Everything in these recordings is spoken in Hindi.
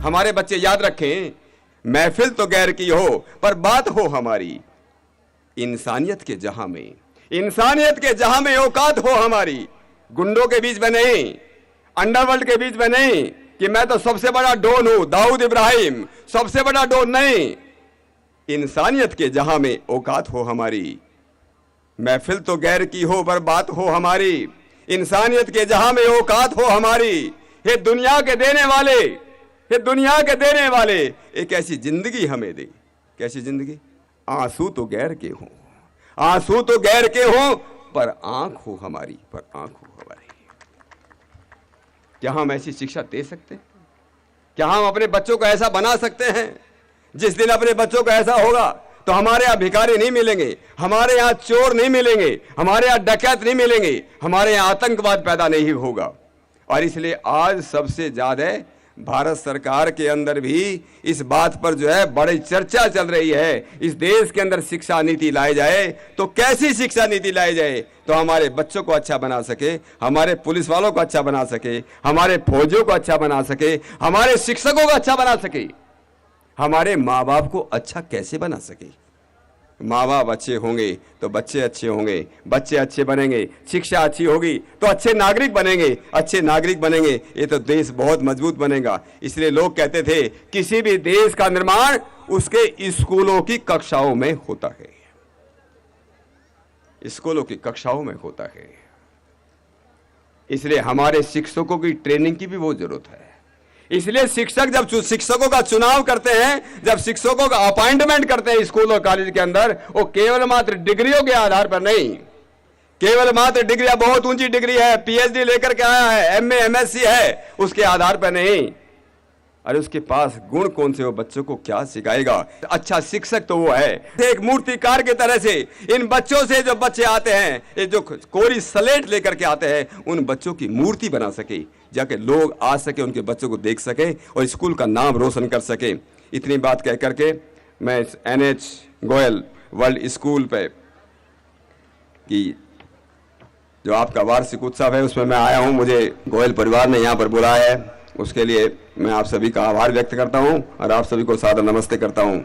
हमारे बच्चे याद रखें, महफिल तो गैर की हो पर बात हो हमारी। इंसानियत के जहां में, इंसानियत के जहां में औकात हो हमारी। गुंडों के बीच में नहीं, अंडरवर्ल्ड के बीच में नहीं कि मैं तो सबसे बड़ा डॉन हूं, दाऊद इब्राहिम सबसे बड़ा डॉन नहीं। इंसानियत के जहां में औकात हो हमारी। महफिल तो गैर की हो पर बात हो हमारी। इंसानियत के जहां में औकात हो हमारी। ये दुनिया के देने वाले, ये दुनिया के देने वाले एक ऐसी जिंदगी हमें दे। कैसी जिंदगी? आंसू तो गैर के हों, आंसू तो गैर के हों पर आंख हो हमारी, पर आंख हो हमारी। क्या हम ऐसी शिक्षा दे सकते हैं? क्या हम अपने बच्चों को ऐसा बना सकते हैं? जिस दिन अपने बच्चों को ऐसा होगा तो हमारे यहां भिखारी नहीं मिलेंगे, हमारे यहां चोर नहीं मिलेंगे, हमारे यहां डकैत नहीं मिलेंगे, हमारे यहां आतंकवाद पैदा नहीं होगा। और इसलिए आज सबसे ज्यादा भारत सरकार के अंदर भी इस बात पर जो है बड़ी चर्चा चल रही है, इस देश के अंदर शिक्षा नीति लाई जाए। तो कैसी शिक्षा नीति लाई जाए तो हमारे बच्चों को अच्छा बना सके, हमारे पुलिस वालों को अच्छा बना सके, हमारे फौजियों को अच्छा बना सके, हमारे शिक्षकों को अच्छा बना सके, हमारे माँ बाप को अच्छा कैसे बना सके। माँ बाप अच्छे होंगे तो बच्चे अच्छे होंगे, बच्चे अच्छे बनेंगे, शिक्षा अच्छी होगी तो अच्छे नागरिक बनेंगे, अच्छे नागरिक बनेंगे ये तो देश बहुत मजबूत बनेगा। इसलिए लोग कहते थे किसी भी देश का निर्माण उसके स्कूलों की कक्षाओं में होता है, स्कूलों की कक्षाओं में होता है। इसलिए हमारे शिक्षकों की ट्रेनिंग की भी बहुत जरूरत है। इसलिए शिक्षक जब शिक्षकों का चुनाव करते हैं, जब शिक्षकों का अपॉइंटमेंट करते हैं स्कूल और कॉलेज के अंदर, वो केवल मात्र डिग्रियों के आधार पर नहीं, केवल मात्र डिग्रियां बहुत ऊंची डिग्री है, पीएचडी लेकर के आया है, एमए एमएससी है, उसके आधार पर नहीं। अरे उसके पास गुण कौन से, वो बच्चों को क्या सिखाएगा। अच्छा शिक्षक तो वो है एक मूर्तिकार की तरह से इन बच्चों से जो बच्चे आते हैं, ये जो कोरी स्लेट लेकर के आते हैं, उन बच्चों की मूर्ति बना सके, जाके लोग आ सके, उनके बच्चों को देख सके और स्कूल का नाम रोशन कर सके। इतनी बात कह करके मैं NH गोयल वर्ल्ड स्कूल पे कि जो आपका वार्षिक उत्सव है उसमें मैं आया हूं, मुझे गोयल परिवार ने यहां पर बुलाया है, उसके लिए मैं आप सभी का आभार व्यक्त करता हूं और आप सभी को सादर नमस्ते करता हूं।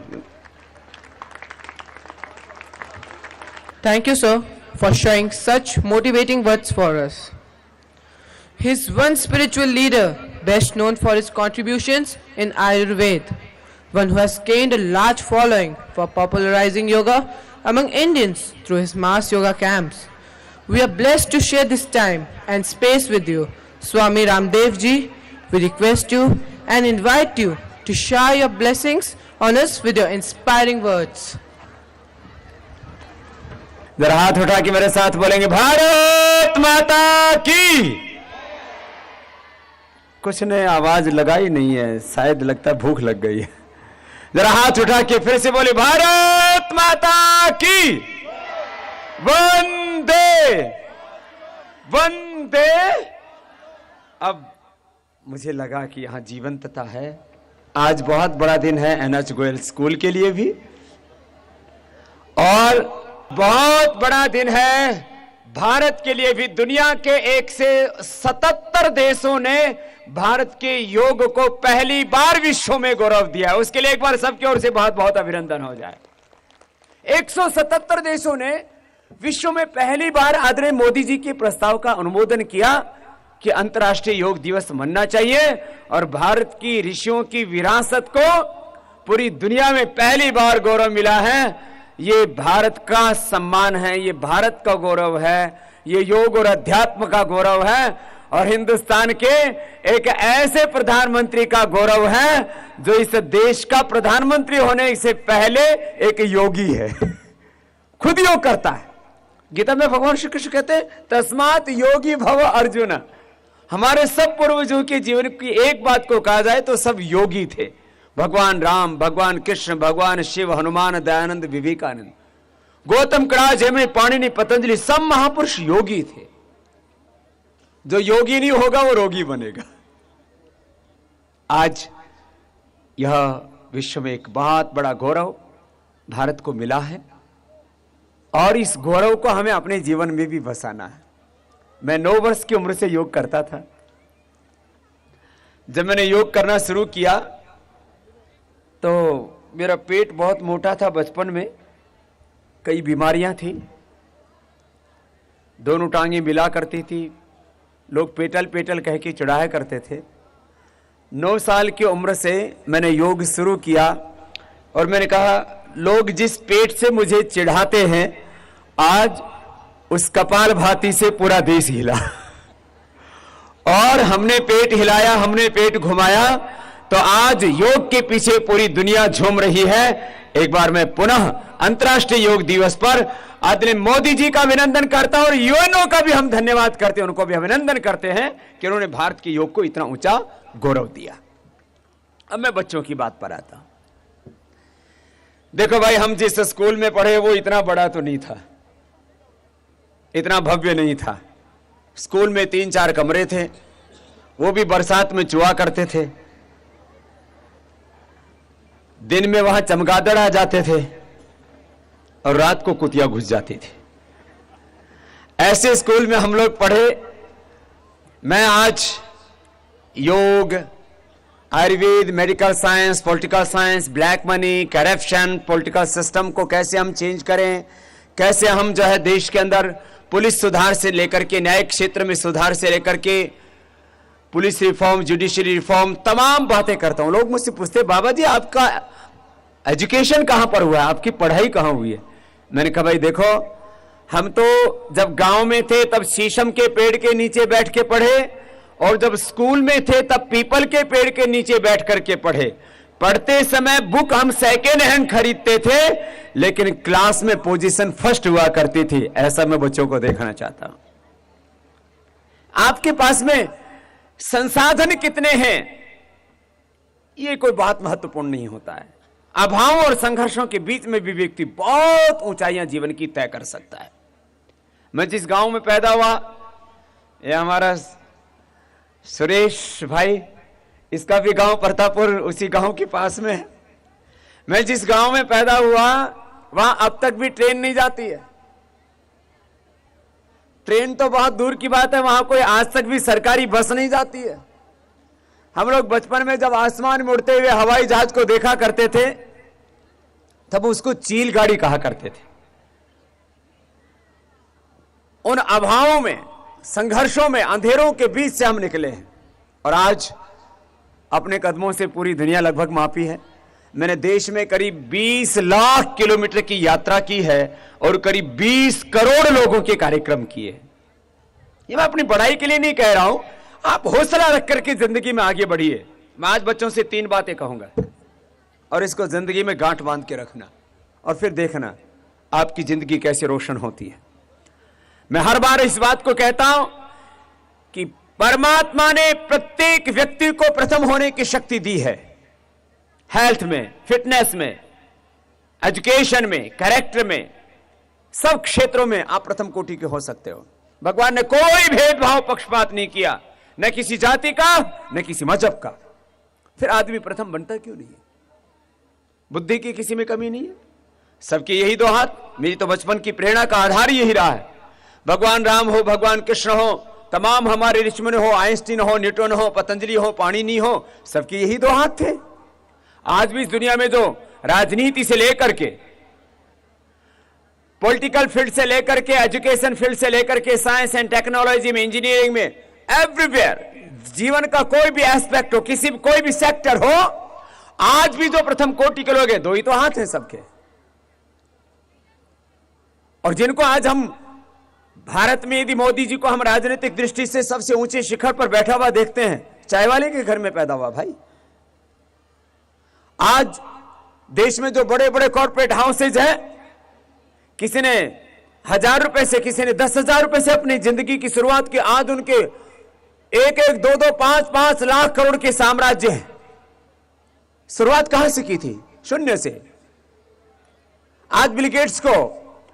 Thank you, sir, for showing such motivating words for us. He is one spiritual leader best known for his contributions in Ayurveda, one who has gained a large following for popularizing yoga among Indians through his mass yoga camps. We are blessed to share this time and space with you, Swami Ramdev ji. We request you and invite you to share your blessings on us with your inspiring words. जरा हाथ उठा के मेरे साथ बोलेंगे भारत माता की। कुछ ने आवाज लगाई नहीं है, शायद लगता भूख लग गई है। जरा हाथ उठा के फिर से बोले भारत माता की। वंदे वंदे। अब मुझे लगा कि यहां जीवंतता है। आज बहुत बड़ा दिन है NH गोयल स्कूल के लिए भी, और बहुत बड़ा दिन है भारत के लिए भी। दुनिया के 177 देशों ने भारत के योग को पहली बार विश्व में गौरव दिया है। उसके लिए एक बार सबकी ओर से बहुत बहुत अभिनंदन हो जाए। 177 देशों ने विश्व में पहली बार आदरणीय मोदी जी के प्रस्ताव का अनुमोदन किया कि अंतर्राष्ट्रीय योग दिवस मनना चाहिए, और भारत की ऋषियों की विरासत को पूरी दुनिया में पहली बार गौरव मिला है। ये भारत का सम्मान है, ये भारत का गौरव है, ये योग और अध्यात्म का गौरव है, और हिंदुस्तान के एक ऐसे प्रधानमंत्री का गौरव है जो इस देश का प्रधानमंत्री होने से पहले एक योगी है, खुद योग करता है। गीता में भगवान श्री कृष्ण कहते हैं तस्मात् योगी भव अर्जुन। हमारे सब पूर्वजों के जीवन की एक बात को कहा जाए तो सब योगी थे। भगवान राम, भगवान कृष्ण, भगवान शिव, हनुमान, दयानंद, विवेकानंद, गौतम, कणाद, जैमिनी, पाणिनि, पतंजलि, सब महापुरुष योगी थे। जो योगी नहीं होगा वो रोगी बनेगा। आज यह विश्व में एक बहुत बड़ा गौरव भारत को मिला है, और इस गौरव को हमें अपने जीवन में भी बसाना है। मैं 9 वर्ष की उम्र से योग करता था। जब मैंने योग करना शुरू किया तो मेरा पेट बहुत मोटा था बचपन में, कई बीमारियां थी, दोनों टांगें मिला करती थी, लोग पेटल पेटल कह के चिढ़ाया करते थे। 9 साल की उम्र से मैंने योग शुरू किया और मैंने कहा लोग जिस पेट से मुझे चिढ़ाते हैं, आज उस कपालभाति से पूरा देश हिला। और हमने पेट हिलाया, हमने पेट घुमाया, तो आज योग के पीछे पूरी दुनिया झूम रही है। एक बार मैं पुनः अंतर्राष्ट्रीय योग दिवस पर आदरणीय मोदी जी का अभिनंदन करता हूं और यूएनओ का भी हम धन्यवाद करते हैं, उनको भी अभिनंदन करते हैं कि उन्होंने भारत के योग को इतना ऊंचा गौरव दिया। अब मैं बच्चों की बात पर आता हूं। देखो भाई, हम जिस स्कूल में पढ़े वो इतना बड़ा तो नहीं था, इतना भव्य नहीं था। स्कूल में 3-4 कमरे थे, वो भी बरसात में चुआ करते थे। दिन में वहां चमगादड़ आ जाते थे और रात को कुतिया घुस जाती थी। ऐसे स्कूल में हम लोग पढ़े। मैं आज योग, Ayurveda, medical science, political science, black money, corruption, political system को कैसे हम चेंज करें, कैसे हम जो है देश के अंदर पुलिस सुधार से लेकर के न्यायिक क्षेत्र में सुधार से लेकर के पुलिस रिफॉर्म, जुडिशरी रिफॉर्म, तमाम बातें करता हूं। लोग मुझसे पूछते बाबा जी आपका एजुकेशन कहां पर हुआ है, आपकी पढ़ाई कहां हुई है? मैंने कहा भाई देखो, हम तो जब गांव में थे तब शीशम के पेड़ के नीचे बैठ के पढ़े, और जब स्कूल में थे तब पीपल के पेड़ के नीचे बैठ करके पढ़े। पढ़ते समय बुक हम सेकेंड हैंड खरीदते थे, लेकिन क्लास में पोजीशन फर्स्ट हुआ करती थी। ऐसा मैं बच्चों को देखना चाहता हूं। आपके पास में संसाधन कितने हैं, ये कोई बात महत्वपूर्ण नहीं होता है। अभाव और संघर्षों के बीच में भी व्यक्ति बहुत ऊंचाइयां जीवन की तय कर सकता है। मैं जिस गांव में पैदा हुआ, ये हमारा सुरेश भाई, इसका भी गांव प्रतापपुर उसी गांव के पास में है। मैं जिस गांव में पैदा हुआ वहां अब तक भी ट्रेन नहीं जाती है। ट्रेन तो बहुत दूर की बात है, वहां कोई आज तक भी सरकारी बस नहीं जाती है। हम लोग बचपन में जब आसमान में उड़ते हुए हवाई जहाज को देखा करते थे, तब उसको चील गाड़ी कहा करते थे। उन अभावों में, संघर्षों में, अंधेरों के बीच से हम निकले हैं और आज अपने कदमों से पूरी दुनिया लगभग मापी है। मैंने देश में करीब 20 लाख किलोमीटर की यात्रा की है और करीब 20 करोड़ लोगों के कार्यक्रम किए। ये मैं अपनी बड़ाई के लिए नहीं कह रहा हूं, आप हौसला रख करके जिंदगी में आगे बढ़िए। मैं आज बच्चों से 3 बातें कहूंगा और इसको जिंदगी में गांठ बांध के रखना और फिर देखना आपकी जिंदगी कैसे रोशन होती है। मैं हर बार इस बात को कहता हूं कि परमात्मा ने प्रत्येक व्यक्ति को प्रथम होने की शक्ति दी है। हेल्थ में, फिटनेस में, एजुकेशन में, कैरेक्टर में, सब क्षेत्रों में आप प्रथम कोटि के हो सकते हो। भगवान ने कोई भेदभाव, पक्षपात नहीं किया, न किसी जाति का न किसी मजहब का। फिर आदमी प्रथम बनता क्यों नहीं है? बुद्धि की किसी में कमी नहीं है, सबके यही 2 हाथ। मेरी तो बचपन की प्रेरणा का आधार यही रहा है। भगवान राम हो, भगवान कृष्ण हो, तमाम हमारे ऋषिमुनि हो, आइंस्टीन हो, न्यूटन हो, पतंजलि हो, पाणिनि हो, सबके यही 2 हाथ थे। आज भी इस दुनिया में जो राजनीति से लेकर के, पॉलिटिकल फील्ड से लेकर के, एजुकेशन फील्ड से लेकर के, साइंस एंड टेक्नोलॉजी में, इंजीनियरिंग में, एवरीवेयर, जीवन का कोई भी एस्पेक्ट हो, कोई भी सेक्टर हो, आज भी जो प्रथम कोटि के लोग हैं 2 ही तो हाथ हैं सबके। और जिनको आज हम भारत में, यदि मोदी जी को हम राजनीतिक दृष्टि से सबसे ऊंचे शिखर पर बैठा हुआ देखते हैं, चाय वाले के घर में पैदा हुआ भाई। आज देश में जो बड़े बड़े कॉर्पोरेट हाउसेज हैं, किसी ने 1000 रुपए से, किसी ने 10,000 रुपए से अपनी जिंदगी की शुरुआत की। आज उनके 1-1, 2-2, 5-5 लाख करोड़ के साम्राज्य हैं। शुरुआत कहां से की थी? शून्य से। आज बिल गेट्स को,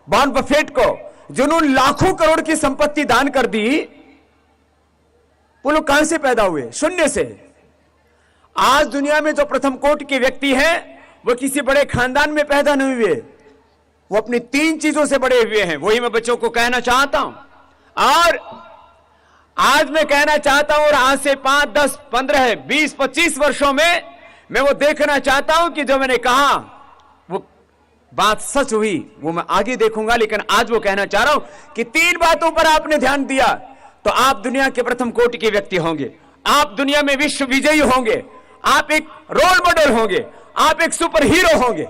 वॉरेन बफेट को, जिन्होंने लाखों करोड़ की संपत्ति दान कर दी, वो लोग कहां से पैदा हुए? शून्य से। आज दुनिया में जो प्रथम कोटि के व्यक्ति हैं, वो किसी बड़े खानदान में पैदा नहीं हुए, वो अपनी 3 चीजों से बड़े हुए हैं। वही मैं बच्चों को कहना चाहता हूं और आज मैं कहना चाहता हूं, और आज से 5, 10, 15, 20, 25 वर्षों में मैं वो देखना चाहता हूं कि जो मैंने कहा वो बात सच हुई, वो मैं आगे देखूंगा। लेकिन आज वो कहना चाह रहा हूं कि 3 बातों पर आपने ध्यान दिया तो आप दुनिया के प्रथम कोटि के व्यक्ति होंगे, आप दुनिया में विश्व विजयी होंगे, आप एक रोल मॉडल होंगे, आप एक सुपर हीरो होंगे,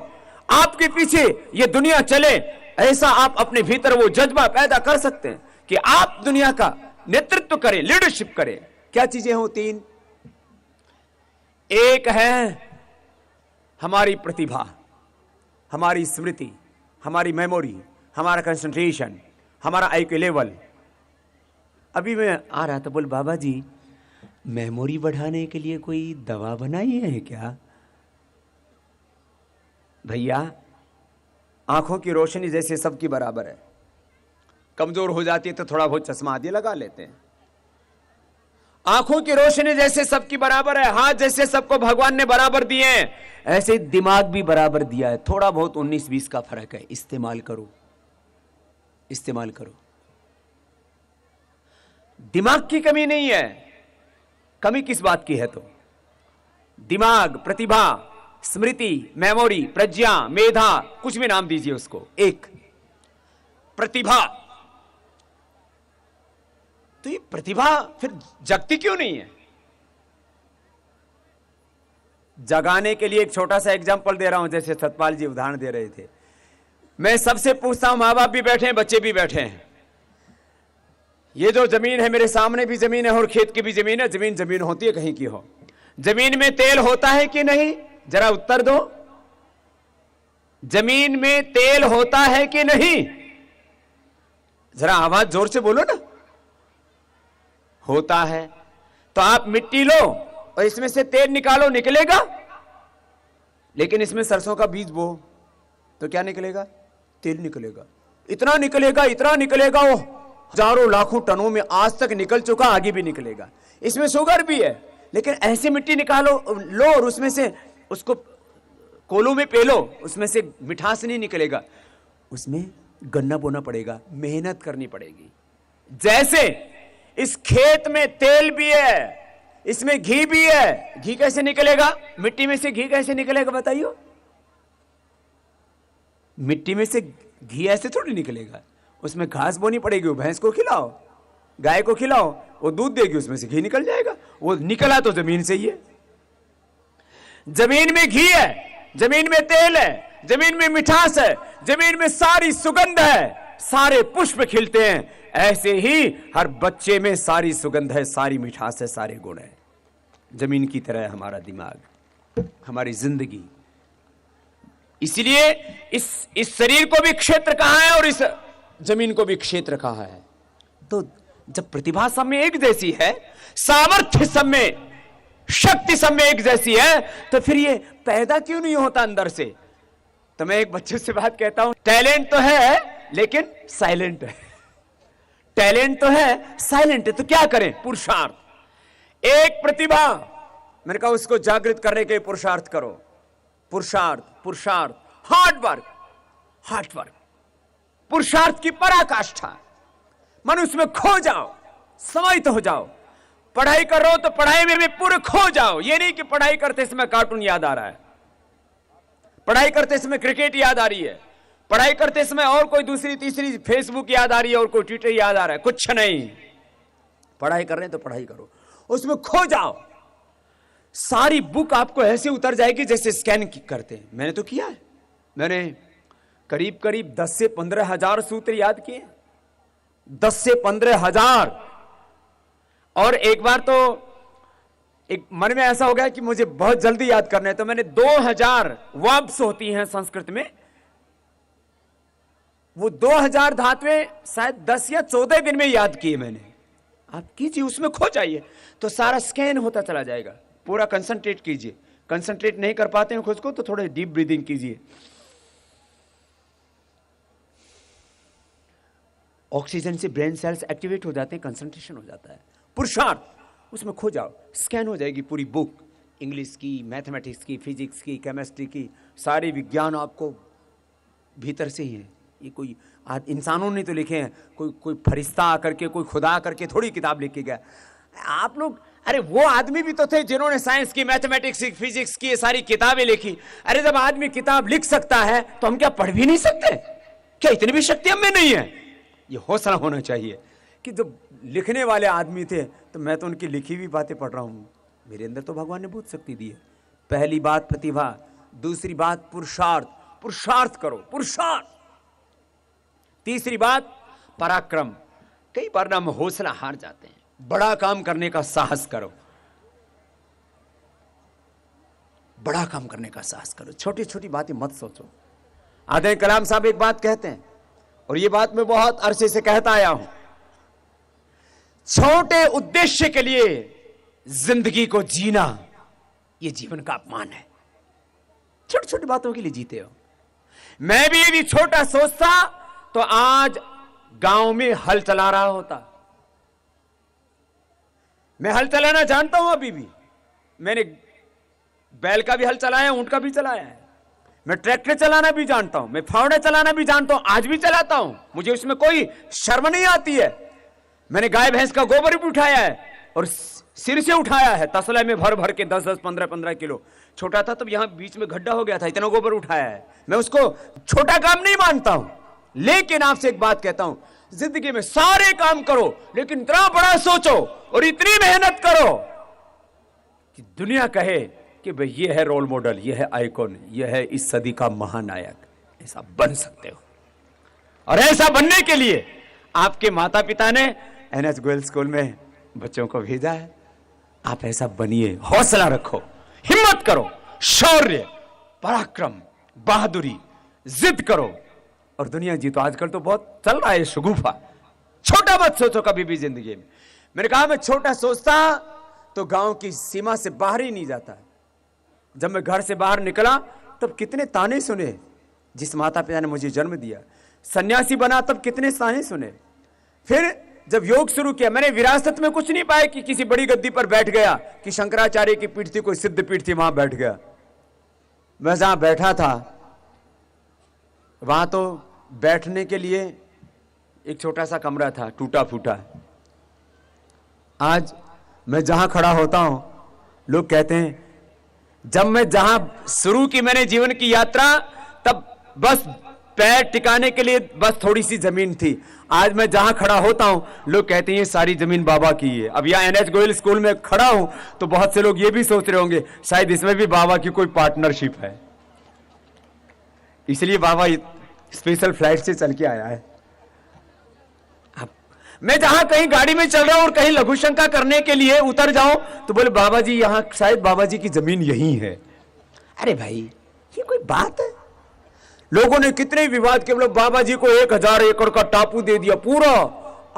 आपके पीछे ये दुनिया चले, ऐसा आप अपने भीतर वो जज्बा पैदा कर सकते हैं कि आप दुनिया का नेतृत्व करें, लीडरशिप करें। क्या चीजें हो 3? एक है हमारी प्रतिभा, हमारी स्मृति, हमारी मेमोरी, हमारा कंसंट्रेशन, हमारा IQ लेवल। अभी मैं आ रहा था, बोल बाबा जी मेमोरी बढ़ाने के लिए कोई दवा बनाई है क्या? भैया आंखों की रोशनी जैसे सबकी बराबर है, कमजोर हो जाती है तो थोड़ा बहुत चश्मा आदि लगा लेते हैं। आंखों की रोशनी जैसे सबकी बराबर है, हाथ जैसे सबको भगवान ने बराबर दिए हैं, ऐसे दिमाग भी बराबर दिया है। थोड़ा बहुत 19-20 का फर्क है, इस्तेमाल करो, इस्तेमाल करो। दिमाग की कमी नहीं है, कमी किस बात की है? तो दिमाग, प्रतिभा, स्मृति, मेमोरी, प्रज्ञा, मेधा, कुछ भी नाम दीजिए उसको। एक प्रतिभा, तो ये प्रतिभा फिर जगती क्यों नहीं है? जगाने के लिए एक छोटा सा एग्जांपल दे रहा हूं, जैसे सतपाल जी उदाहरण दे रहे थे। मैं सबसे पूछता हूं, मां बाप भी बैठे हैं, बच्चे भी बैठे हैं, ये जो जमीन है, मेरे सामने भी जमीन है और खेत की भी जमीन है, जमीन जमीन होती है कहीं की हो, जमीन में तेल होता है कि नहीं? जरा उत्तर दो। जमीन में तेल होता है कि नहीं? जरा आवाज जोर से बोलो ना। होता है। तो आप मिट्टी लो और इसमें से तेल निकालो, निकलेगा? लेकिन इसमें सरसों का बीज बो तो क्या निकलेगा? तेल निकलेगा। इतना निकलेगा, इतना निकलेगा, वो हजारों लाखों टनों में आज तक निकल चुका, आगे भी निकलेगा। इसमें शुगर भी है, लेकिन ऐसे मिट्टी निकालो लो और उसमें से उसको कोलों में पेलो, उसमें से मिठास नहीं निकलेगा, उसमें गन्ना बोना पड़ेगा, मेहनत करनी पड़ेगी। जैसे इस खेत में तेल भी है, इसमें घी भी है, घी कैसे निकलेगा? मिट्टी में से घी कैसे निकलेगा बताइए? मिट्टी में से घी ऐसे थोड़ी निकलेगा, उसमें घास बोनी पड़ेगी, वो भैंस को खिलाओ, गाय को खिलाओ, वो दूध देगी, उसमें से घी निकल जाएगा। वो निकला तो जमीन से ही है। जमीन में घी है, जमीन में तेल है, जमीन में मिठास है, जमीन में सारी सुगंध है, सारे पुष्प खिलते हैं। ऐसे ही हर बच्चे में सारी सुगंध है, सारी मिठास है, सारे गुण है। जमीन की तरह हमारा दिमाग, हमारी जिंदगी। इसलिए इस शरीर को भी क्षेत्र कहा है और इस जमीन को भी क्षेत्र कहा है। तो जब प्रतिभा सब में एक जैसी है, सामर्थ्य सब में, शक्ति सब में एक जैसी है, तो फिर ये पैदा क्यों नहीं होता अंदर से? तो मैं एक बच्चे से बात कहता हूं, टैलेंट तो है लेकिन साइलेंट है। टैलेंट तो है, साइलेंट है, तो क्या करें? पुरुषार्थ। एक प्रतिभा, मैंने कहा उसको जागृत करने के पुरुषार्थ करो। पुरुषार्थ, पुरुषार्थ, हार्ड वर्क, हार्ड वर्क, पुरुषार्थ की पराकाष्ठा। मनुष्य में खो जाओ, समाहित हो जाओ। पढ़ाई कर रहे हो तो पढ़ाई में भी पूरे खो जाओ। ये नहीं कि पढ़ाई करते समय कार्टून याद आ रहा है, पढ़ाई करते समय क्रिकेट याद आ रही है, पढ़ाई करते समय और कोई दूसरी तीसरी फेसबुक याद आ रही है और कोई ट्विटर याद आ रहा है। कुछ नहीं, पढ़ाई कर रहे हैं तो पढ़ाई करो, उसमें खो जाओ। सारी बुक आपको ऐसे उतर जाएगी जैसे स्कैन करते हैं। मैंने तो किया है, मैंने करीब करीब 10 से 15 हजार सूत्र याद किए, 10 से 15 हजार। और एक बार तो एक मन में ऐसा हो गया कि मुझे बहुत जल्दी याद करना है, तो मैंने 2000 वर्ब्स होती हैं संस्कृत में, वो 2000 धातुएं शायद 10 या 14 दिन में याद किए मैंने। आप कीजिए, उसमें खो जाइए तो सारा स्कैन होता चला जाएगा। पूरा कंसंट्रेट कीजिए। कंसंट्रेट नहीं कर पाते हैं खुद को तो थोड़े डीप ब्रीदिंग कीजिए। ऑक्सीजन से ब्रेन सेल्स एक्टिवेट हो जाते हैं, कंसंट्रेशन हो जाता है। पुरुषार्थ, उसमें खो जाओ, स्कैन हो जाएगी पूरी बुक। इंग्लिश की, मैथमेटिक्स की, फिजिक्स की, केमिस्ट्री की, सारे विज्ञान आपको भीतर से ही है। ये कोई इंसानों ने तो लिखे हैं, कोई फरिश्ता आकर के, कोई खुदा आकर के थोड़ी किताब लिख के गया। आप लोग अरे वो आदमी भी तो थे जिन्होंने साइंस की, मैथमेटिक्स की, फिजिक्स की ये सारी किताबें लिखी। अरे जब आदमी किताब लिख सकता है तो हम क्या पढ़ भी नहीं सकते? क्या इतनी भी शक्ति हमें नहीं है? ये हौसला होना चाहिए कि जब लिखने वाले आदमी थे तो मैं तो उनकी लिखी हुई बातें पढ़ रहा हूं, मेरे अंदर तो भगवान ने बहुत शक्ति दी है। पहली बात प्रतिभा, दूसरी बात पुरुषार्थ, पुरुषार्थ करो, पुरुषार्थ। तीसरी बात पराक्रम। कई बार ना हम हौसला हार जाते हैं। बड़ा काम करने का साहस करो, बड़ा काम करने का साहस करो, छोटी छोटी बातें मत सोचो। आदरणीय कलाम साहब एक बात कहते हैं, और ये बात मैं बहुत अरसे से कहता आया हूं, छोटे उद्देश्य के लिए जिंदगी को जीना ये जीवन का अपमान है। छोटी छोटी बातों के लिए जीते हो। मैं भी यदि छोटा सोचता तो आज गांव में हल चला रहा होता। मैं हल चलाना जानता हूं, अभी भी मैंने बैल का भी हल चलाया, ऊंट का भी चलाया है। मैं ट्रैक्टर चलाना भी जानता हूं, मैं फावड़ा चलाना भी जानता हूं, आज भी चलाता हूं, मुझे उसमें कोई शर्म नहीं आती है। मैंने गाय भैंस का गोबर भी उठाया है और सिर से उठाया है, तसले में भर भर के 10-10, 15-15 किलो। छोटा था तब यहां बीच में गड्ढा हो गया था, इतना गोबर उठाया है। मैं उसको छोटा काम नहीं मानता हूं, लेकिन आपसे एक बात कहता हूं, जिंदगी में सारे काम करो लेकिन इतना बड़ा सोचो और इतनी मेहनत करो कि दुनिया कहे कि भाई ये है रोल मॉडल, ये है आइकॉन, ये है इस सदी का महानायक। ऐसा बन सकते हो। और ऐसा बनने के लिए आपके माता पिता ने एनएच गोयल स्कूल में बच्चों को भेजा है। आप ऐसा बनिए, हौसला रखो, हिम्मत करो, शौर्य, पराक्रम, बहादुरी, जिद करो और दुनिया जीतो। आजकल तो बहुत चल रहा है शगुफा। छोटा मत सोचो कभी भी जिंदगी में। मैंने कहा मैं छोटा सोचता तो गांव की सीमा से बाहर ही नहीं जाता। जब मैं घर से बाहर निकला तब कितने ताने सुने, जिस माता पिता ने मुझे जन्म दिया। सन्यासी बना तब कितने ताने सुने। फिर जब योग शुरू किया, मैंने विरासत में कुछ नहीं पाया कि किसी बड़ी गद्दी पर बैठ गया, कि शंकराचार्य की पीठ थी, कोई सिद्ध पीठ थी, वहां बैठ गया। मैं जहां बैठा था वहां तो बैठने के लिए एक छोटा सा कमरा था, टूटा फूटा। आज मैं जहां खड़ा होता हूं, लोग कहते हैं, जब मैं जहां शुरू की मैंने जीवन की यात्रा, तब बस पैर टिकाने के लिए बस थोड़ी सी जमीन थी। आज मैं जहां खड़ा होता हूं, लोग कहते हैं ये सारी जमीन बाबा की है। अब यहां एनएच गोयल स्कूल में खड़ा हूं तो बहुत से लोग ये भी सोच रहे होंगे शायद इसमें भी बाबा की कोई पार्टनरशिप है, इसलिए बाबा स्पेशल फ्लाइट से चल के आया है। मैं जहां कहीं गाड़ी में चल रहा हूं और कहीं लघु शंका करने के लिए उतर जाऊं तो बोले बाबा जी यहां शायद बाबा जी की जमीन यही है। अरे भाई ये कोई बात है? लोगों ने कितने विवाद के, मतलब बाबा जी को 1000 एकड़ का टापू दे दिया, पूरा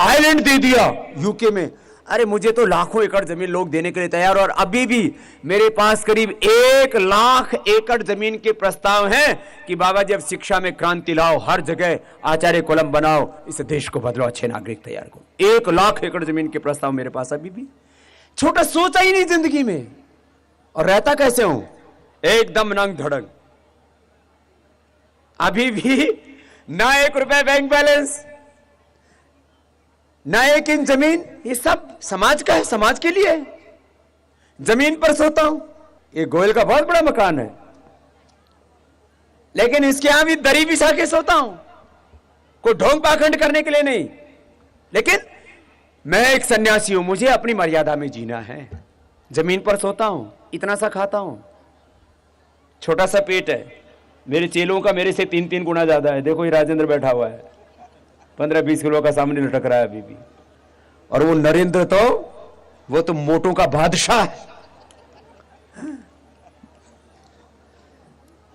आइलैंड दे दिया यूके में। अरे मुझे तो लाखों एकड़ जमीन लोग देने के लिए तैयार, और अभी भी मेरे पास करीब 1 लाख एकड़ जमीन के प्रस्ताव हैं कि बाबा जी अब शिक्षा में क्रांति लाओ, हर जगह आचार्य कोलम बनाओ, इस देश को बदलो, अच्छे नागरिक तैयार करो। 1 लाख एकड़ जमीन के प्रस्ताव मेरे पास अभी भी। छोटा सोचा ही नहीं जिंदगी में, और रहता कैसे हूं? एकदम नंग धड़ंग। अभी भी ना 1 रुपए बैंक बैलेंस, ना 1 इंच जमीन। ये सब समाज का है, समाज के लिए है। जमीन पर सोता हूं। ये गोयल का बहुत बड़ा मकान है, लेकिन इसके यहां भी दरी बिछा के सोता हूं, कोई ढोंग पाखंड करने के लिए नहीं। लेकिन मैं एक सन्यासी हूं, मुझे अपनी मर्यादा में जीना है। जमीन पर सोता हूं, इतना सा खाता हूं, छोटा सा पेट है। मेरे चेलों का मेरे से 3-3 गुना ज्यादा है। देखो ये राजेंद्र बैठा हुआ है, 15-20 किलो का सामने लटक रहा है अभी भी। और वो नरेंद्र तो वो तो मोटों का बादशाह है।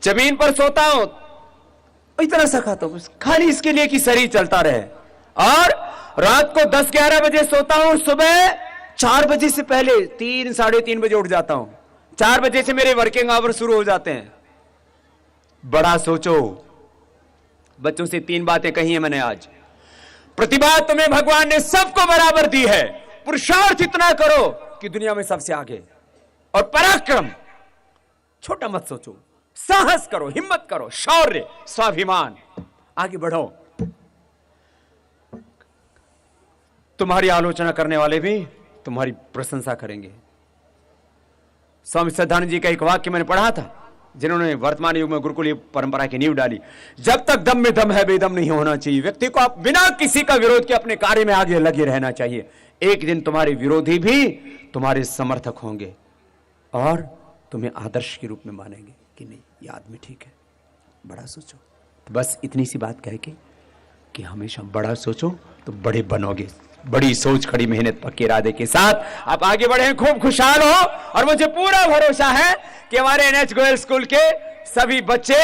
जमीन पर सोता हूं, इतना सा खाता हूं, खाली इसके लिए कि शरीर चलता रहे। और रात को 10-11 बजे सोता हूं, सुबह 4 बजे से पहले 3-3:30 बजे उठ जाता हूं। 4 बजे से मेरे वर्किंग आवर शुरू हो जाते हैं। बड़ा सोचो। बच्चों से 3 बातें कही है मैंने आज। प्रतिभा तुम्हें भगवान ने सबको बराबर दी है, पुरुषार्थ इतना करो कि दुनिया में सबसे आगे, और पराक्रम, छोटा मत सोचो, साहस करो, हिम्मत करो, शौर्य, स्वाभिमान, आगे बढ़ो। तुम्हारी आलोचना करने वाले भी तुम्हारी प्रशंसा करेंगे। स्वामी श्रद्धानंद जी का एक वाक्य मैंने पढ़ा था, जिन्होंने वर्तमान युग में गुरुकुल परंपरा की नींव डाली। जब तक दम में दम है बेदम नहीं होना चाहिए। व्यक्ति को आप बिना किसी का विरोध के अपने कार्य में आगे लगे रहना चाहिए। एक दिन तुम्हारे विरोधी भी तुम्हारे समर्थक होंगे और तुम्हें आदर्श के रूप में मानेंगे कि नहीं, ये आदमी ठीक है, बड़ा सोचो। तो बस इतनी सी बात कह के कि हमेशा बड़ा सोचो तो बड़े बनोगे। बड़ी सोच, खड़ी मेहनत, पक्के इरादे के साथ आप आगे बढ़े, खूब खुशहाल हो। और मुझे पूरा भरोसा है कि हमारे एनएच गोयल स्कूल के सभी बच्चे,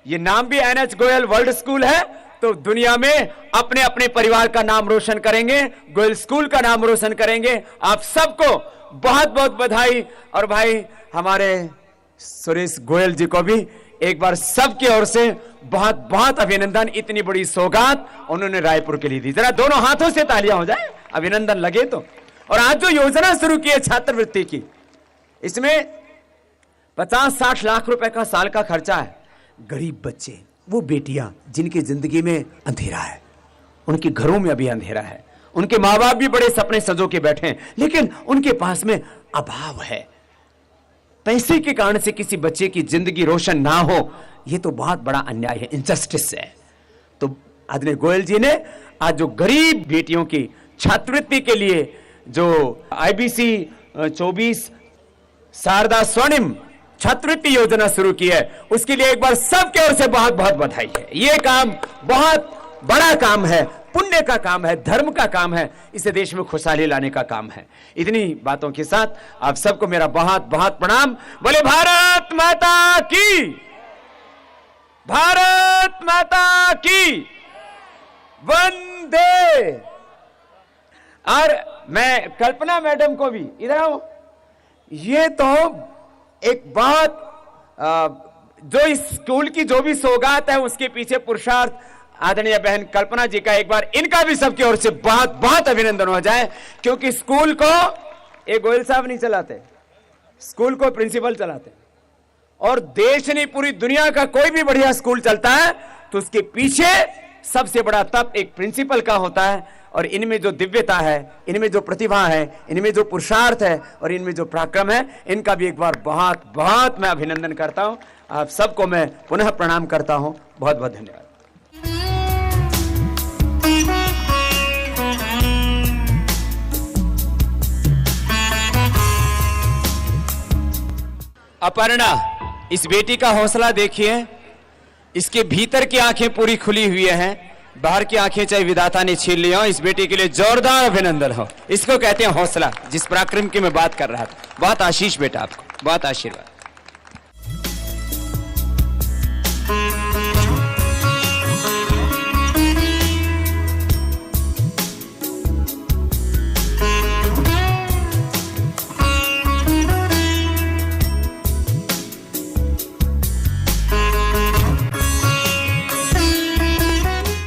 ये नाम भी एनएच गोयल वर्ल्ड स्कूल है, तो दुनिया में अपने अपने परिवार का नाम रोशन करेंगे, गोयल स्कूल का नाम रोशन करेंगे। आप सबको बहुत बहुत बधाई। और भाई हमारे सुरेश गोयल जी को भी एक बार सबकी ओर से बहुत बहुत अभिनंदन। इतनी बड़ी सौगात उन्होंने रायपुर के लिए दी। जरा दोनों हाथों से तालियां हो जाए, अभिनंदन लगे तो। और आज जो योजना शुरू की है छात्रवृत्ति की, इसमें 50-60 लाख रुपए का साल का खर्चा है। गरीब बच्चे, वो बेटियां जिनकी जिंदगी में अंधेरा है, उनके घरों में अभी अंधेरा है, उनके माँ बाप भी बड़े सपने सजो के बैठे हैं, लेकिन उनके पास में अभाव है। पैसे के कारण से किसी बच्चे की जिंदगी रोशन ना हो, यह तो बहुत बड़ा अन्याय है, इनजस्टिस है। तो आदरणीय गोयल जी ने आज जो गरीब बेटियों की छात्रवृत्ति के लिए जो IBC 24 शारदा स्वर्णिम छात्रवृत्ति योजना शुरू की है, उसके लिए एक बार सबके ओर से बहुत बहुत बधाई है। यह काम बहुत बड़ा काम है, पुण्य का काम है, धर्म का काम है, इसे देश में खुशहाली लाने का काम है। इतनी बातों के साथ आप सबको मेरा बहुत बहुत प्रणाम। बोले भारत माता की, भारत माता की वंदे। और मैं कल्पना मैडम को भी, इधर आओ, ये तो एक बात जो इस स्कूल की जो भी सौगात है उसके पीछे पुरुषार्थ आदरणीय बहन कल्पना जी का, एक बार इनका भी सबकी ओर से बहुत बहुत अभिनंदन हो जाए। क्योंकि स्कूल को एक गोयल साहब नहीं चलाते, स्कूल को प्रिंसिपल चलाते। और देश नहीं, पूरी दुनिया का कोई भी बढ़िया स्कूल चलता है तो उसके पीछे सबसे बड़ा तप एक प्रिंसिपल का होता है। और इनमें जो दिव्यता है, इनमें जो प्रतिभा है, इनमें जो पुरुषार्थ है और इनमें जो पराक्रम है, इनका भी एक बार बहुत बहुत मैं अभिनंदन करता हूं। आप सबको मैं पुनः प्रणाम करता हूं। बहुत बहुत धन्यवाद। अपर्णा, इस बेटी का हौसला देखिए, इसके भीतर की आंखें पूरी खुली हुई हैं, बाहर की आंखें चाहे विधाता ने छीन लिया हो। इस बेटी के लिए जोरदार अभिनंदन हो। इसको कहते हैं हौसला, जिस पराक्रम की मैं बात कर रहा था। बहुत आशीष बेटा आपको, बहुत आशीर्वाद।